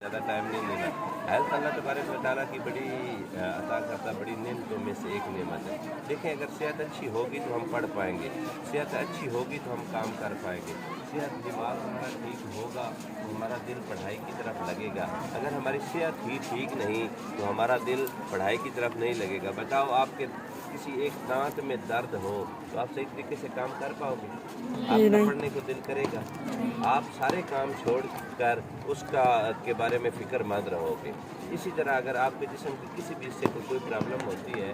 ज़्यादा टाइम नहीं लेना। हेल्थ अल्लाह तबारक व तआला की बड़ी अता करता बड़ी नेमतों में से एक नेमत है। देखें, अगर सेहत अच्छी होगी तो हम पढ़ पाएंगे, सेहत अच्छी होगी तो हम काम कर पाएंगे, सेहत दिमाग हमारा ठीक होगा तो हमारा दिल पढ़ाई की तरफ लगेगा। अगर हमारी सेहत ही ठीक नहीं तो हमारा दिल पढ़ाई की तरफ नहीं लगेगा। बताओ, आपके किसी एक दांत में दर्द हो तो आप सही तरीके से काम कर पाओगे? आपका पढ़ने को दिल करेगा? आप सारे काम छोड़ कर उसका के बारे में फ़िक्रमंद रहोगे। इसी तरह अगर आपके जिस्म के किसी भी हिस्से को कोई प्रॉब्लम होती है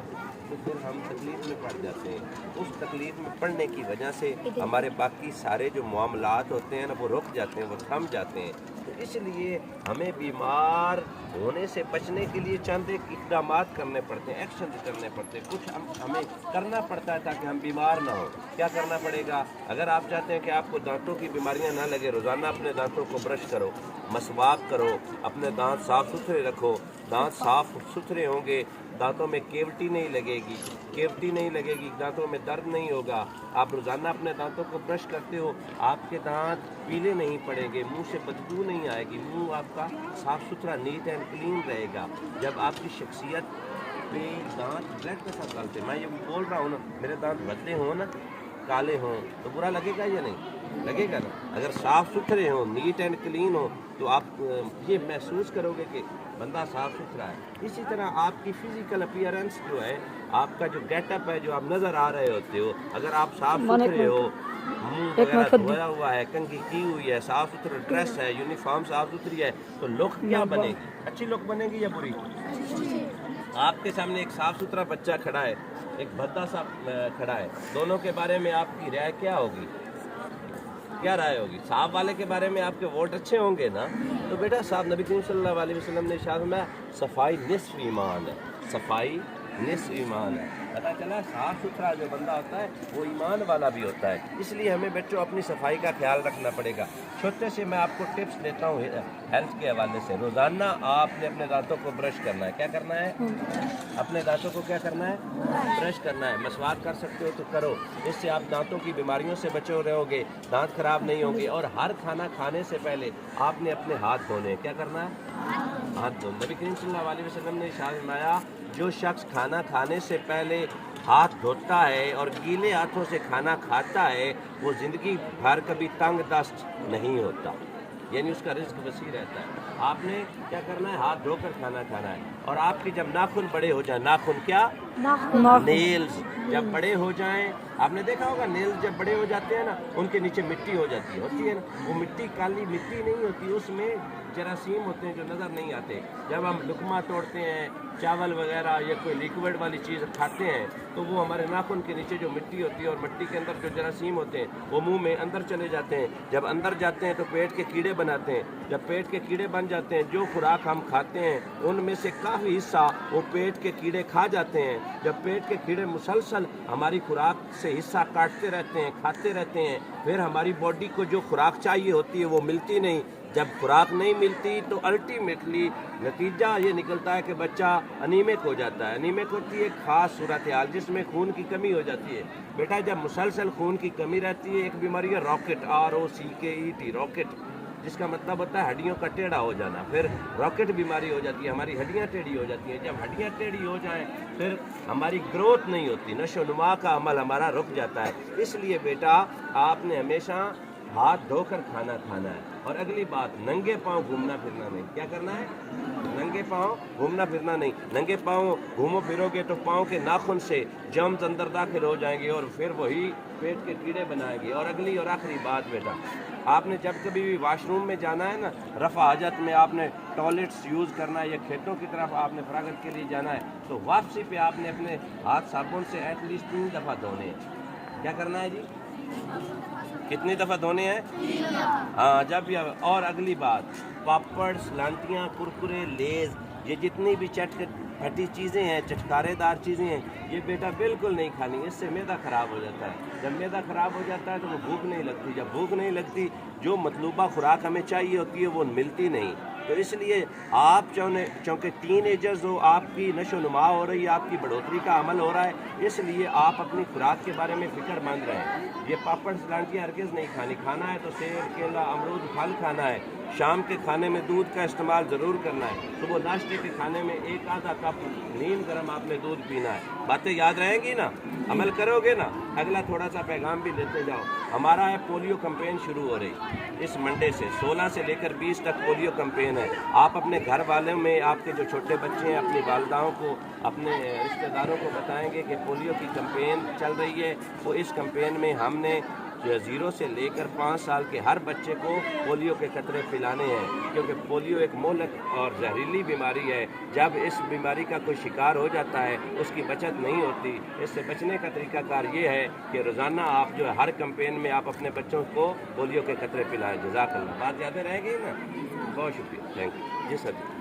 तो फिर हम तकलीफ़ में पड़ जाते हैं। उस तकलीफ़ में पड़ने की वजह से हमारे बाकी सारे जो मामलात होते हैं ना, वो रुक जाते हैं, वो थम जाते हैं। तो इसलिए हमें बीमार होने से बचने के लिए चंद एक इक़दाम करने पड़ते हैं, एक्शन करने पड़ते हैं, कुछ हमें करना पड़ता है ताकि हम बीमार ना हो। क्या करना पड़ेगा? अगर आप चाहते हैं कि आपको दांतों की बीमारियां ना लगे, रोज़ाना अपने दांतों को ब्रश करो, मसवाक करो, अपने दांत साफ़ सुथरे रखो। दांत साफ़ सुथरे होंगे, दांतों में केवटी नहीं लगेगी, केवटी नहीं लगेगी, दांतों में दर्द नहीं होगा। आप रोज़ाना अपने दांतों को ब्रश करते हो, आपके दांत पीले नहीं पड़ेंगे, मुंह से बदबू नहीं आएगी, मुंह आपका साफ़ सुथरा नीट एंड क्लीन रहेगा। जब आपकी शख्सियत पे दांत ब्लैक के साथ डालते, मैं ये बोल रहा हूँ ना, मेरे दांत बदले हों ना, काले हों तो बुरा लगेगा या नहीं? लगेगा ना। अगर साफ़ सुथरे हों, नीट एंड क्लीन हो तो आप ये महसूस करोगे कि बंदा साफ़ सुथरा है। इसी तरह आपकी फ़िज़िकल अपीयरेंस जो है, आपका जो गेटअप है, जो आप नज़र आ रहे होते हो, अगर आप साफ़ सुथरे हो, मुंह वगैरह धोया हुआ है, कंघी की हुई है, साफ़ सुथरा ड्रेस है, यूनिफॉर्म साफ़ सुथरी है, तो लुक क्या बनेगी? अच्छी लुक बनेगी या बुरी? आपके सामने एक साफ़ सुथरा बच्चा खड़ा है, एक भद्दा सा खड़ा है, दोनों के बारे में आपकी राय क्या होगी? क्या राय होगी? साफ वाले के बारे में आपके वोट अच्छे होंगे ना। तो बेटा साहब, नबी करीम सल्लल्लाहु अलैहि वसल्लम ने इरशाद फरमाया, सफाई निस्फ ईमान है, सफाई निस्फ ईमान है। पता चला साफ़ सुथरा जो बंदा होता है वो ईमान वाला भी होता है। इसलिए हमें बच्चों अपनी सफाई का ख्याल रखना पड़ेगा। छोटे से मैं आपको टिप्स देता हूँ हेल्थ के हवाले से। रोज़ाना आपने अपने दांतों को ब्रश करना है। क्या करना है? अपने दांतों को क्या करना है? ब्रश करना है। मसवाक कर सकते हो तो करो, इससे आप दांतों की बीमारियों से बचे रहोगे, दांत खराब नहीं होंगे। और हर खाना खाने से पहले आपने अपने हाथ धोने। क्या करना है? हाथ धोने। नबी करीम सल्लल्लाहु अलैहि वसल्लम ने इरशाद फरमाया, जो शख्स खाना खाने से पहले हाथ धोता है और गीले हाथों से खाना खाता है, वो ज़िंदगी भर कभी तंग दस्त नहीं होता, यानी उसका रिस्क वसी रहता है। आपने क्या करना है? हाथ धोकर खाना खाना है। और आपके जब नाखून बड़े हो जाए, नाखून क्या? नेल्स जब बड़े हो जाएं, आपने देखा होगा नेल्स जब बड़े हो जाते हैं ना, उनके नीचे मिट्टी हो जाती होती है ना, वो मिट्टी काली मिट्टी नहीं होती, उसमें जरासीम होते हैं जो नज़र नहीं आते। जब हम लुकमा तोड़ते हैं, चावल वगैरह या कोई लिक्विड वाली चीज़ खाते हैं, तो वो हमारे नाखून के नीचे जो मिट्टी होती है और मिट्टी के अंदर जो जरासीम होते हैं वो मुंह में अंदर चले जाते हैं। जब अंदर जाते हैं तो पेट के कीड़े बनाते हैं। जब पेट के कीड़े बन जाते हैं, जो खुराक हम खाते हैं उनमें से काफ़ी हिस्सा वो पेट के कीड़े खा जाते हैं। जब पेट के कीड़े मुसलसल हमारी खुराक से हिस्सा काटते रहते हैं, खाते रहते हैं, फिर हमारी बॉडी को जो खुराक चाहिए होती है वो मिलती नहीं। जब खुराक नहीं मिलती तो अल्टीमेटली नतीजा ये निकलता है कि बच्चा अनीमिक हो जाता है। अनीमिक होती है ख़ास सूरत हाल जिसमें खून की कमी हो जाती है। बेटा, जब मुसलसल खून की कमी रहती है, एक बीमारी है रॉकेट, ROCKET, रॉकेट, जिसका मतलब होता है हड्डियों का टेढ़ा हो जाना। फिर रॉकेट बीमारी हो जाती है, हमारी हड्डियाँ टेढ़ी हो जाती हैं। जब हड्डियाँ टेढ़ी हो जाएं फिर हमारी ग्रोथ नहीं होती, नशो नुमा का अमल हमारा रुक जाता है। इसलिए बेटा, आपने हमेशा हाथ धोकर खाना खाना है। और अगली बात, नंगे पांव घूमना फिरना नहीं। क्या करना है? नंगे पांव घूमना फिरना नहीं। नंगे पांव घूमो फिरोगे तो पांव के नाखून से जर्म्स अंदर दाखिल हो जाएंगे और फिर वही पेट के कीड़े बनाएंगे। और अगली और आखिरी बात बेटा, आपने जब कभी भी वॉशरूम में जाना है ना, रफ़ा हजत में आपने टॉयलेट्स यूज़ करना है या खेतों की तरफ आपने फरागत के लिए जाना है, तो वापसी पे आपने अपने हाथ साबुन से एटलीस्ट 3 दफ़ा धोने हैं। क्या करना है जी? कितनी दफ़ा धोने हैं? हाँ, जब भी। और अगली बात, पापड़, सलांटियाँ, कुरकुरे, लेज़, ये जितनी भी फटी चीज़ें हैं, चटकारेदार चीज़ें हैं, ये बेटा बिल्कुल नहीं खानी। इससे मैदा ख़राब हो जाता है। जब मैदा ख़राब हो जाता है तो वो भूख नहीं लगती। जब भूख नहीं लगती, जो मतलूबा खुराक हमें चाहिए होती है वो मिलती नहीं। تو اس لیے آپ چونکہ ٹین ایجرز ہو، آپ کی نشو و نما ہو رہی ہے، آپ کی بڑھوتری کا عمل ہو رہا ہے، اس لیے آپ اپنی خوراک کے بارے میں فکر مند رہیں۔ یہ پاپڑ سلانٹیاں ہرگز نہیں کھانا ہے تو سیب کیلا امرود پھل کھانا ہے، شام کے کھانے میں دودھ کا استعمال ضرور کرنا ہے، صبح ناشتے کے کھانے میں 1 آدھا کپ نیم گرم آپ نے دودھ پینا ہے۔ باتیں یاد رہیں گی نا، عمل کرو گے نا۔ اگلا تھوڑا سا پیغام بھی لیتے جاؤ، ہمارا ہے پولیو کمپین شروع ہو رہی اس منڈے سے، 16 سے لے کر 20 تک پولیو کمپین ہے۔ آپ اپنے گھر والوں میں، آپ کے جو چھوٹے بچے ہیں، اپنی والداؤں کو، اپنے رشتہ داروں کو بتائیں گے کہ پولیو کی کمپین چل رہی ہے۔ وہ اس کمپین میں ہم نے 0 سے لے کر 5 سال کے ہر بچے کو پولیو کے قطرے پلانے ہیں، کیونکہ پولیو ایک مہلک اور زہریلی بیماری ہے۔ جب اس بیماری کا کوئی شکار ہو جاتا ہے، اس کی بچت نہیں ہوتی۔ اس سے بچنے کا طریقہ کار یہ ہے کہ روزانہ آپ جو ہے ہر کمپین میں آپ اپنے بچوں کو پولیو کے قطرے پلائیں۔ جزاک اللہ۔ بات یاد رہے گی نا؟ بہت شکریہ، تھینک یو جی سر۔